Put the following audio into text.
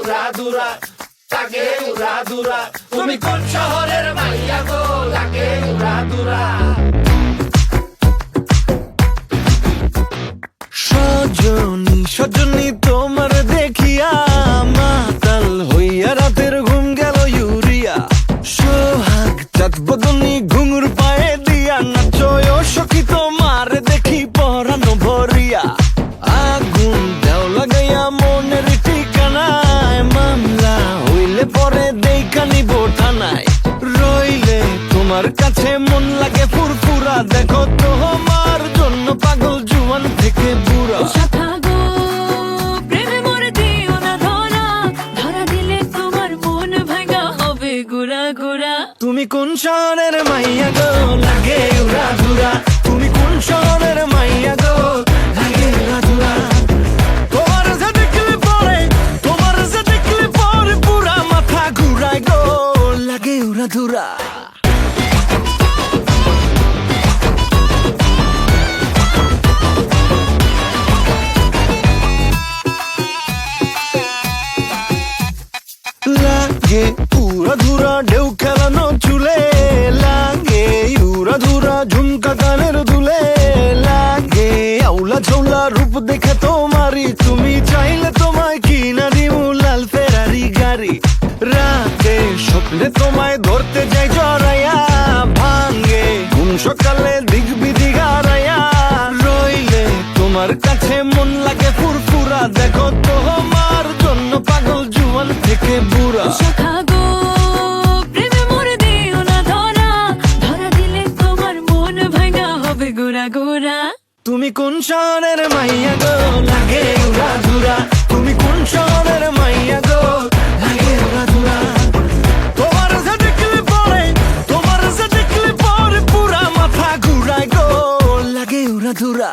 উড়াধুরা, লাগে উড়াধুরা। তুমি কোন শহরের মাইয়া গো, লাগে উড়াধুরা। সজনী সজনী তোমার দেখিয়া মাতাল হইয়া রাতের ঘুম গেল ইউরিয়া। সোহাগ চাঁদ বদনী ঘুঙুর পায়ে দিয়া নাচয় সখী তোমার দেখি পরানো ভরিয়া। আগুন দেও লাগাইয়া মনের ঠিকানায়, মামলা হইলে পরে দেখা নিব থানায়। রইলে তোমার কাছে মন লাগে ফুরফুরা, দেখো তোমার জন্য পাগল জুয়ান থেকে বুড়া। শাখা গো প্রেমে মরে দিও না ধরা, ধরা দিলে তোমার মন ভাঙা হবে গুড়া গুড়া। তুমি কোন শহরের মাইয়া গো, লাগে উড়াধুরা। তুমি কোন শহরের মাইয়া গো, লাগে উড়াধুরা। তোমার যে দেখলে পরে, তোমার যে দেখলে পরে পুরা মাথা ঘুরায় গো, লাগে উড়াধুরা। লাগে উড়াধুরা ঢেউ খেলানো চুলে, লাগে উড়াধুরা ঝুমকা কানের দুলে, লাগে আউলা ঝৌলা রূপ দেখে তোমারি, তুমি চাইলে তোমায় কিনা দিমু লাল ফেরারি গাড়ি। রাতে স্বপ্নে তোমায় ধরতে যাই জড়াইয়া, ভাঙ্গে ঘুম সকালে দিক বিদিক হারাইয়া। রইলে তোমার কাছে মন লাগে ফুরফুরা, দেখো তোমার জন্য পাগল জুয়ান থেকে বুড়া। শাখা গো প্রেমে মরে দিও না ধরা, ধরা দিলে তোমার মন ভাঙা হবে গুড়া গুড়া। তুমি কোন শহরের মাইয়া গো, লাগে উড়াধুরা। তুমি কোন শহরের মাইয়া গো, লাগে উড়াধুরা। তোমার যে দেখলে পরে, তোমার যে দেখলে পরে পুরা মাথা ঘুরায় গো, লাগে উড়াধুরা।